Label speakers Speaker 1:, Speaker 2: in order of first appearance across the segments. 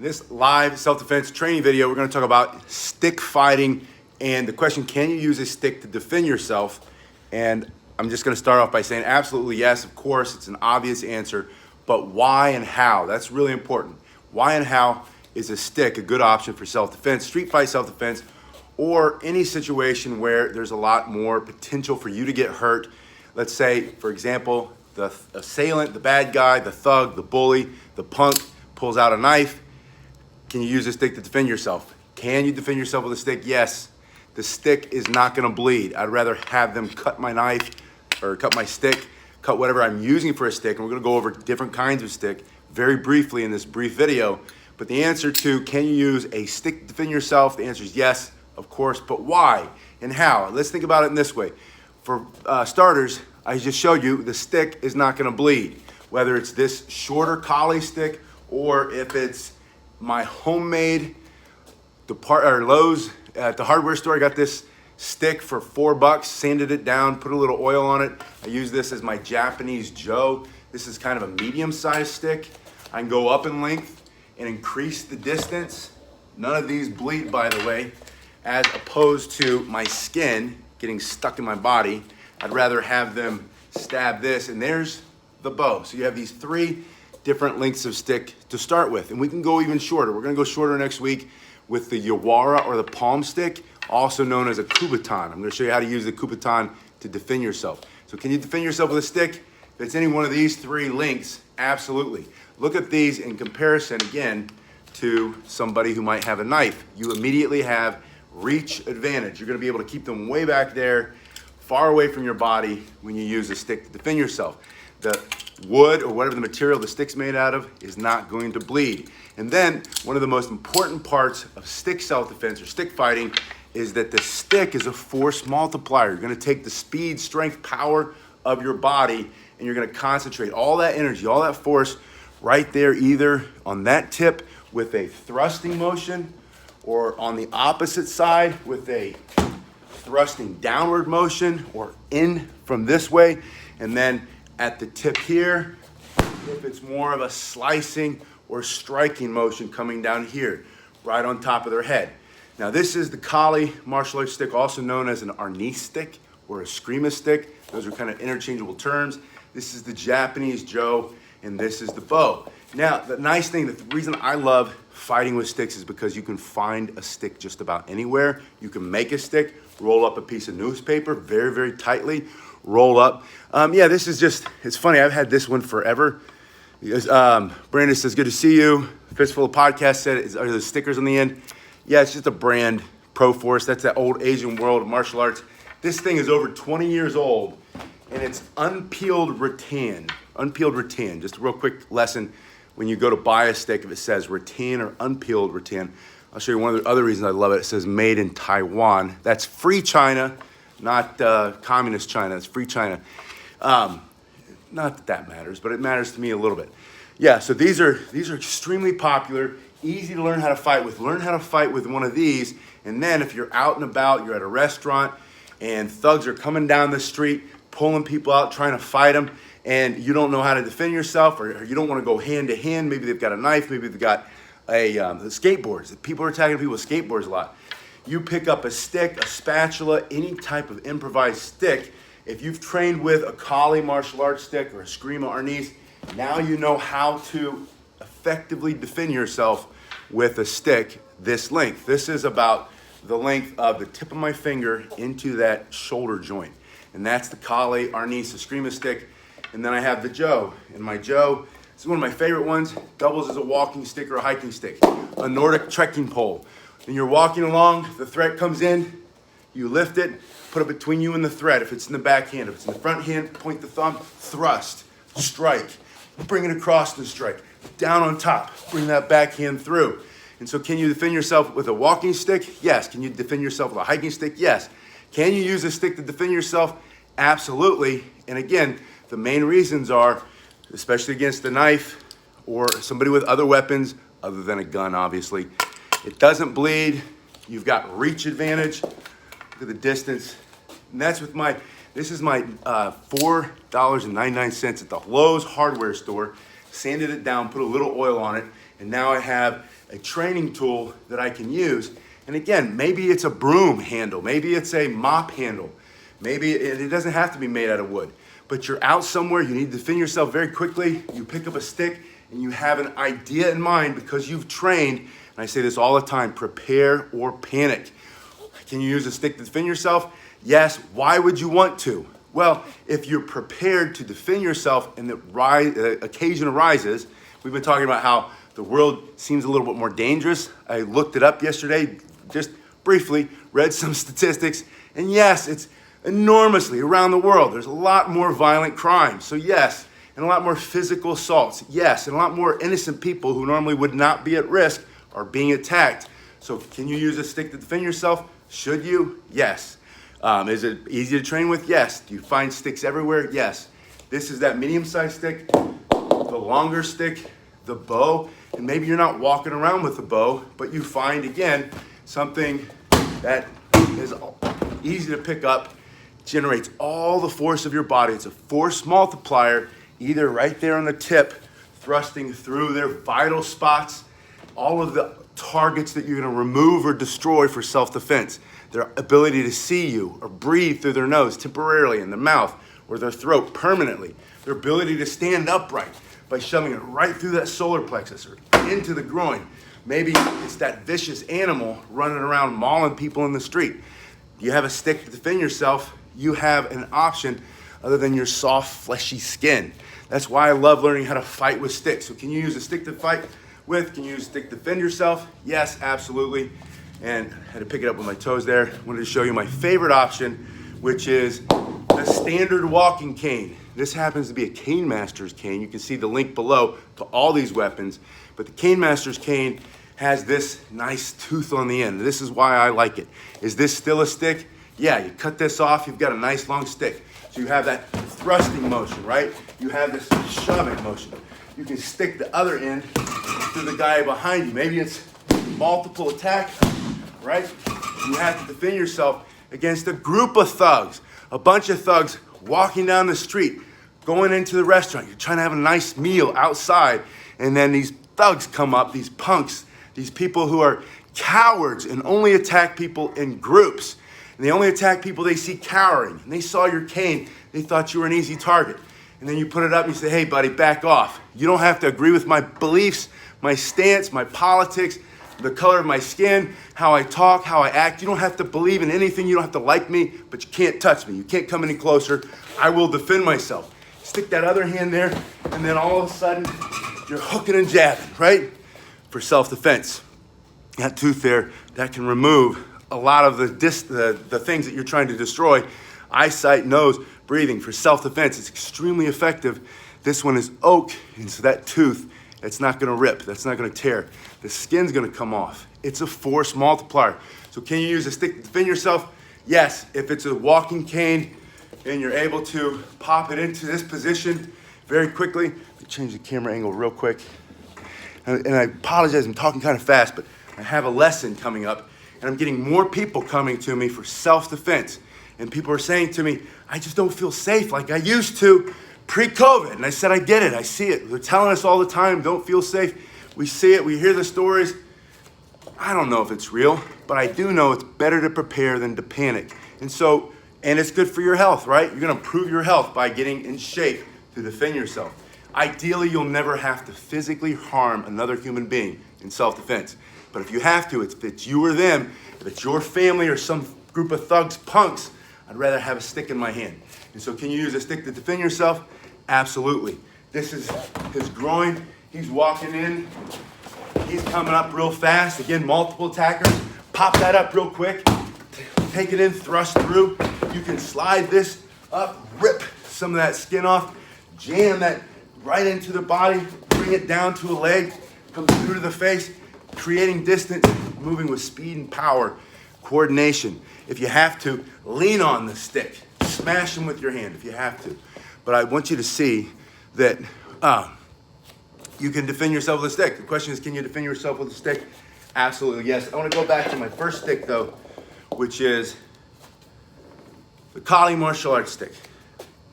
Speaker 1: In this live self-defense training video, we're going to talk about stick fighting and the question, can you use a stick to defend yourself? And I'm just going to start off by saying absolutely yes, of course, it's an obvious answer, but why and how? That's really important. Why and how is a stick a good option for self-defense, street fight self-defense, or any situation where there's a lot more potential for you to get hurt? Let's say, for example, the assailant, the bad guy, the thug, the bully, the punk pulls out a knife. Can you use a stick to defend yourself? Can you defend yourself with a stick? Yes. The stick is not going to bleed. I'd rather have them cut my knife or cut my stick, cut whatever I'm using for a stick. And we're going to go over different kinds of stick very briefly in this brief video. But the answer to can you use a stick to defend yourself? The answer is yes, of course. But why and how? Let's think about it in this way. For starters, I just showed you the stick is not going to bleed. Whether it's this shorter collie stick or if it's my homemade Lowe's at the hardware store. I got this stick for $4, sanded it down, put a little oil on it. I use this as my Japanese Joe. This is kind of a medium-sized stick. I can go up in length and increase the distance. None of these bleed, by the way, as opposed to my skin getting stuck in my body. I'd rather have them stab this, and there's the bow. So you have these three different lengths of stick to start with, and we can go even shorter. We're gonna go shorter next week with the Yawara or the palm stick, also known as a kubotan. I'm gonna show you how to use the kubotan to defend yourself. So can you defend yourself with a stick? If it's any one of these three lengths, absolutely. Look at these in comparison again to somebody who might have a knife. You immediately have reach advantage. You're gonna be able to keep them way back there, far away from your body when you use a stick to defend yourself. The wood or whatever the material the stick's made out of is not going to bleed. And then one of the most important parts of stick self-defense or stick fighting is that the stick is a force multiplier. You're gonna take the speed, strength, power of your body and you're gonna concentrate all that energy, all that force right there, either on that tip with a thrusting motion or on the opposite side with a thrusting downward motion or in from this way. And then at the tip here, if it's more of a slicing or striking motion coming down here, right on top of their head. Now this is the Kali martial arts stick, also known as an Arnis stick or a escrima stick. Those are kind of interchangeable terms. This is the Japanese Joe, and this is the bow. Now, the nice thing, the reason I love fighting with sticks is because you can find a stick just about anywhere. You can make a stick, roll up a piece of newspaper very, very tightly, roll up. Yeah, this is just, it's funny. I've had this one forever. Brandon says, good to see you. Fistful of Podcast said, are the stickers on the end? Yeah, it's just a brand, Pro Force. That's that old Asian world of martial arts. This thing is over 20 years old, and it's unpeeled rattan. Unpeeled rattan. Just a real quick lesson. When you go to buy a stick, if it says rattan or unpeeled rattan, I'll show you one of the other reasons I love it. It says made in Taiwan. That's free China, not communist China. It's free China. Not that that matters, but it matters to me a little bit. Yeah, so these are extremely popular, easy to learn how to fight with. Learn how to fight with one of these, and then if you're out and about, you're at a restaurant, and thugs are coming down the street, pulling people out, trying to fight them, and you don't know how to defend yourself, or you don't want to go hand to hand. Maybe they've got a knife, maybe they've got a skateboards. People are attacking people with skateboards a lot. You pick up a stick, a spatula, any type of improvised stick. If you've trained with a Kali martial arts stick or a escrima Arnis, now you know how to effectively defend yourself with a stick this length. This is about the length of the tip of my finger into that shoulder joint. And that's the Kali Arnis escrima stick. And then I have the Joe. And my Joe, this is one of my favorite ones, doubles as a walking stick or a hiking stick, a Nordic trekking pole. When you're walking along, the threat comes in, you lift it, put it between you and the thread. If it's in the back hand, if it's in the front hand, point the thumb, thrust, strike, bring it across and strike, down on top, bring that back hand through. And so can you defend yourself with a walking stick? Yes. Can you defend yourself with a hiking stick? Yes. Can you use a stick to defend yourself? Absolutely. And again, the main reasons are, especially against a knife or somebody with other weapons, other than a gun, obviously. It doesn't bleed. You've got reach advantage. Look at the distance. And that's with my, this is my $4.99 at the Lowe's hardware store. Sanded it down, put a little oil on it, and now I have a training tool that I can use. And again, maybe it's a broom handle, maybe it's a mop handle, maybe it doesn't have to be made out of wood, but you're out somewhere, you need to defend yourself very quickly, you pick up a stick and you have an idea in mind because you've trained, and I say this all the time, prepare or panic. Can you use a stick to defend yourself? Yes. Why would you want to? Well, if you're prepared to defend yourself and the occasion arises, we've been talking about how the world seems a little bit more dangerous. I looked it up yesterday, just briefly, read some statistics, and yes, it's enormously around the world. There's a lot more violent crime, so yes, and a lot more physical assaults, yes, and a lot more innocent people who normally would not be at risk are being attacked. So can you use a stick to defend yourself? Should you? Yes. Is it easy to train with? Yes. Do you find sticks everywhere? Yes. This is that medium-sized stick, the longer stick, the bow, and maybe you're not walking around with the bow, but you find, again, something that is easy to pick up, generates all the force of your body. It's a force multiplier, either right there on the tip, thrusting through their vital spots, all of the targets that you're gonna remove or destroy for self-defense. Their ability to see you or breathe through their nose temporarily in the mouth or their throat permanently. Their ability to stand upright by shoving it right through that solar plexus or into the groin. Maybe it's that vicious animal running around mauling people in the street. You have a stick to defend yourself, you have an option other than your soft, fleshy skin. That's why I love learning how to fight with sticks. So can you use a stick to fight with? Can you use a stick to defend yourself? Yes, absolutely. And I had to pick it up with my toes there. I wanted to show you my favorite option, which is a standard walking cane. This happens to be a Cane Master's cane. You can see the link below to all these weapons, but the Cane Master's cane has this nice tooth on the end. This is why I like it. Is this still a stick? Yeah, you cut this off, you've got a nice long stick. So you have that thrusting motion, right? You have this shoving motion. You can stick the other end to the guy behind you. Maybe it's multiple attacks, right? You have to defend yourself against a group of thugs, a bunch of thugs walking down the street, going into the restaurant. You're trying to have a nice meal outside, and then these thugs come up, these punks, these people who are cowards and only attack people in groups. And they only attack people they see cowering. And they saw your cane, they thought you were an easy target. And then you put it up and you say, hey buddy, back off. You don't have to agree with my beliefs, my stance, my politics, the color of my skin, how I talk, how I act. You don't have to believe in anything. You don't have to like me, but you can't touch me. You can't come any closer. I will defend myself. Stick that other hand there, and then all of a sudden, you're hooking and jabbing, right? For self-defense. That tooth there, that can remove a lot of the things that you're trying to destroy. Eyesight, nose, breathing. For self-defense, it's extremely effective. This one is oak, and so that tooth, it's not gonna rip, that's not gonna tear. The skin's gonna come off. It's a force multiplier. So can you use a stick to defend yourself? Yes, if it's a walking cane and you're able to pop it into this position very quickly. Let me change the camera angle real quick. And I apologize, I'm talking kind of fast, but I have a lesson coming up and I'm getting more people coming to me for self-defense. And people are saying to me, I just don't feel safe like I used to pre-COVID. And I said, I get it, I see it. They're telling us all the time, don't feel safe. We see it, we hear the stories. I don't know if it's real, but I do know it's better to prepare than to panic. And it's good for your health, right? You're gonna improve your health by getting in shape to defend yourself. Ideally, you'll never have to physically harm another human being in self-defense. But if you have to, if it's you or them, if it's your family or some group of thugs, punks, I'd rather have a stick in my hand. And so can you use a stick to defend yourself? Absolutely. This is his groin. He's walking in. He's coming up real fast. Again, multiple attackers. Pop that up real quick. Take it in, thrust through. You can slide this up, rip some of that skin off, jam that right into the body, bring it down to a leg, come through to the face, creating distance, moving with speed and power, coordination. If you have to, lean on the stick. Smash them with your hand if you have to. But I want you to see that you can defend yourself with a stick. The question is, can you defend yourself with a stick? Absolutely, yes. I want to go back to my first stick, though, which is the Kali martial arts stick.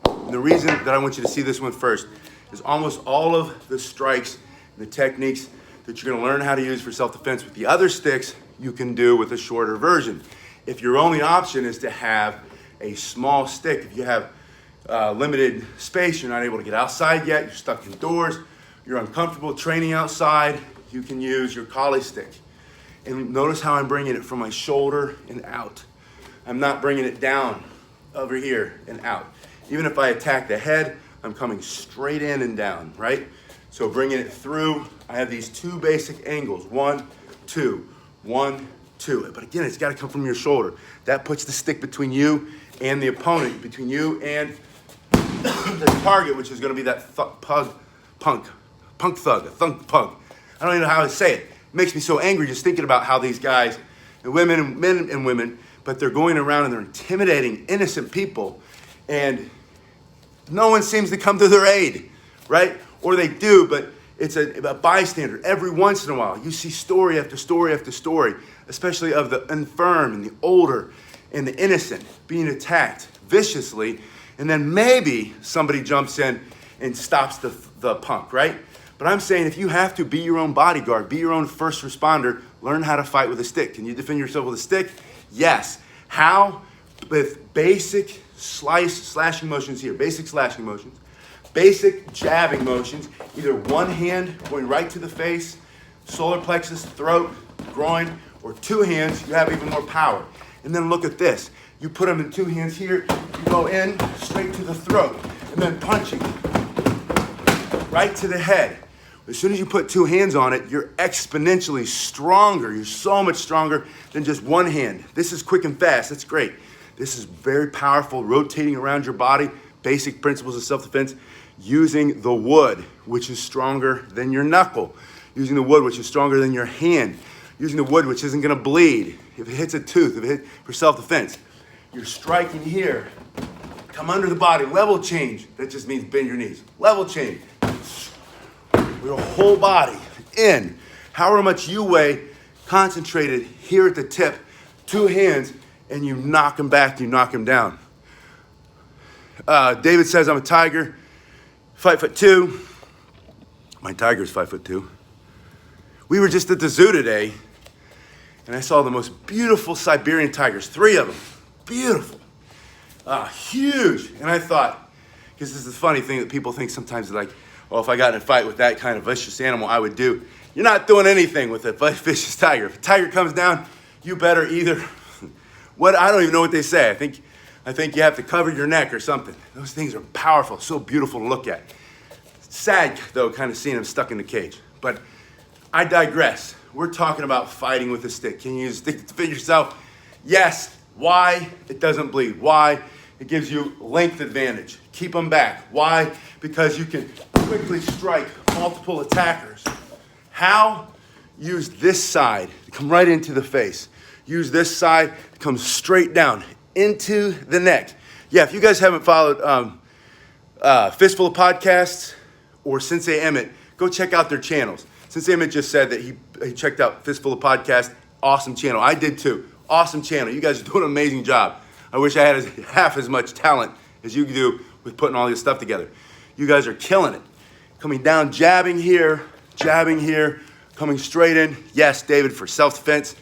Speaker 1: And the reason that I want you to see this one first is almost all of the strikes, the techniques that you're gonna learn how to use for self-defense with the other sticks you can do with a shorter version. If your only option is to have a small stick, if you have limited space, you're not able to get outside yet, you're stuck indoors, you're uncomfortable training outside, you can use your collie stick. And notice how I'm bringing it from my shoulder and out. I'm not bringing it down over here and out. Even if I attack the head, I'm coming straight in and down, right? So bringing it through, I have these two basic angles, 1, 2, 1, 2. But again, it's gotta come from your shoulder. That puts the stick between you and the opponent, between you and the target, which is gonna be that punk thug, a thunk pug. I don't even know how to say it. It makes me so angry just thinking about how these guys, and women, men and women, but they're going around and they're intimidating innocent people, and no one seems to come to their aid, right? Or they do, but it's a bystander. Every once in a while, you see story after story after story, especially of the infirm and the older and the innocent being attacked viciously, and then maybe somebody jumps in and stops the punk, right? But I'm saying if you have to, be your own bodyguard, be your own first responder, learn how to fight with a stick. Can you defend yourself with a stick? Yes. How? With basic slashing motions here, basic slashing motions, basic jabbing motions, either one hand going right to the face, solar plexus, throat, groin, or two hands, you have even more power. And then look at this. You put them in two hands here, you go in straight to the throat, and then punching right to the head. As soon as you put two hands on it, you're exponentially stronger. You're so much stronger than just one hand. This is quick and fast. That's great. This is very powerful, rotating around your body, basic principles of self-defense, using the wood, which is stronger than your knuckle, using the wood, which is stronger than your hand, using the wood, which isn't gonna bleed. If it hits a tooth, if it hits for self-defense, you're striking here, come under the body, level change. That just means bend your knees. Level change. Your whole body in, however much you weigh, concentrated here at the tip, two hands, and you knock him back, you knock him down. David says, I'm a tiger, 5'2". My tiger's 5'2". We were just at the zoo today, and I saw the most beautiful Siberian tigers, 3 of them, beautiful, huge. And I thought, because this is the funny thing that people think sometimes, like, well, if I got in a fight with that kind of vicious animal, I would do. You're not doing anything with a vicious tiger. If a tiger comes down, you better either, I don't even know what they say. I think you have to cover your neck or something. Those things are powerful, so beautiful to look at. Sad, though, kind of seeing them stuck in the cage. But I digress. We're talking about fighting with a stick. Can you use a stick to defend yourself? Yes. Why? It doesn't bleed. Why? It gives you length advantage. Keep them back. Why? Because you can quickly strike multiple attackers. How? Use this side to come right into the face. Use this side to come straight down into the neck. Yeah, if you guys haven't followed Fistful of Podcasts or Sensei Emmett, go check out their channels. Sensei Emmett just said that he checked out Fistful of Podcasts. Awesome channel. I did too. Awesome channel. You guys are doing an amazing job. I wish I had half as much talent as you do with putting all this stuff together. You guys are killing it. Coming down, jabbing here, coming straight in. Yes, David, for self-defense.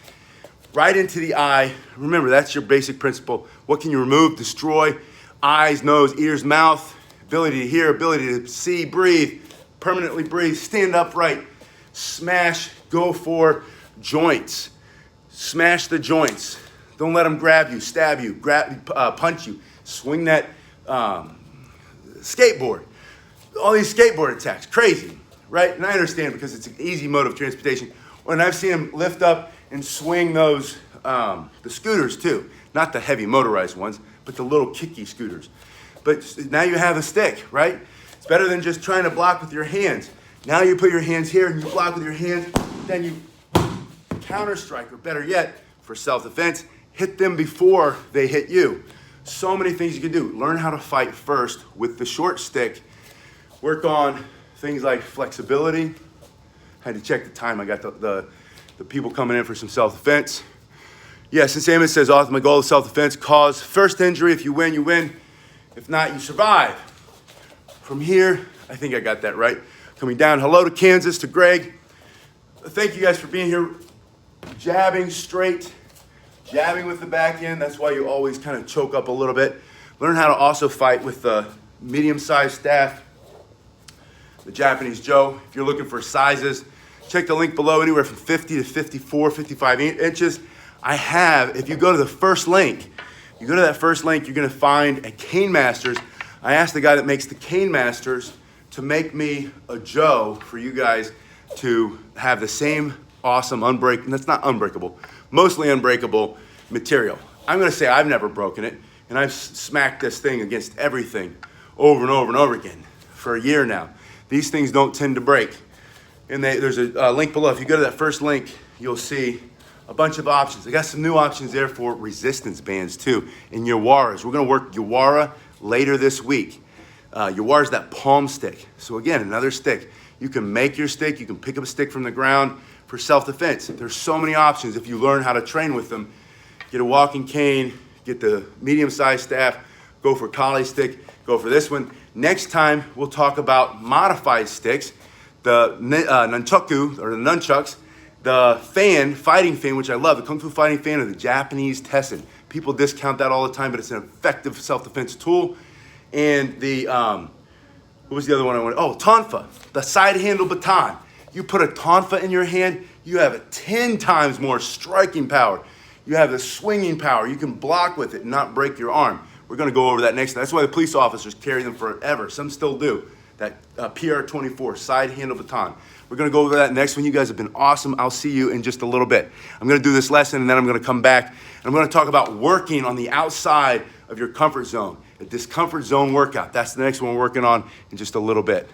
Speaker 1: Right into the eye. Remember, that's your basic principle. What can you remove, destroy? Eyes, nose, ears, mouth. Ability to hear, ability to see, breathe. Permanently breathe, stand upright. Smash, go for joints. Smash the joints. Don't let them grab you, stab you, punch you. Swing that skateboard. All these skateboard attacks, crazy, right? And I understand because it's an easy mode of transportation. And I've seen them lift up and swing those, the scooters too. Not the heavy motorized ones, but the little kicky scooters. But now you have a stick, right? It's better than just trying to block with your hands. Now you put your hands here and you block with your hands, then you counter strike, or better yet, for self-defense, hit them before they hit you. So many things you can do. Learn how to fight first with the short stick. Work on things like flexibility. I had to check the time. I got the people coming in for some self-defense. Yeah, since Amos says, ultimate goal of self-defense, cause first injury. If you win, you win. If not, you survive. From here, I think I got that right. Coming down, hello to Kansas, to Greg. thank you guys for being here. Jabbing straight, jabbing with the back end. That's why you always kind of choke up a little bit. Learn how to also fight with the medium-sized staff, the Japanese Joe. If you're looking for sizes, check the link below, anywhere from 50 to 54, 55 inches. I have, if you go to the first link, you're gonna find a Cane Masters. I asked the guy that makes the Cane Masters to make me a Joe for you guys to have the same awesome that's not unbreakable, mostly unbreakable material. I'm gonna say I've never broken it, and I've smacked this thing against everything over and over and over again for a year now. These things don't tend to break. And there's a link below. If you go to that first link, you'll see a bunch of options. I got some new options there for resistance bands too, and Yawaras. We're gonna work Yawara later this week. Yawara is that palm stick. So again, another stick. You can make your stick, you can pick up a stick from the ground for self-defense. There's so many options if you learn how to train with them. Get a walking cane, get the medium-sized staff, go for collie stick, go for this one. Next time, we'll talk about modified sticks, the nunchaku, or the nunchucks, the fighting fan, which I love, the Kung Fu fighting fan, or the Japanese Tessin. People discount that all the time, but it's an effective self-defense tool. And the, what was the other one I wanted? Oh, tonfa, the side handle baton. You put a tonfa in your hand, you have 10 times more striking power. You have the swinging power. You can block with it and not break your arm. We're gonna go over that next time. That's why the police officers carry them forever. Some still do. That PR-24, side handle baton. We're gonna go over that next one. You guys have been awesome. I'll see you in just a little bit. I'm gonna do this lesson and then I'm gonna come back and I'm gonna talk about working on the outside of your comfort zone. A discomfort zone workout. That's the next one we're working on in just a little bit.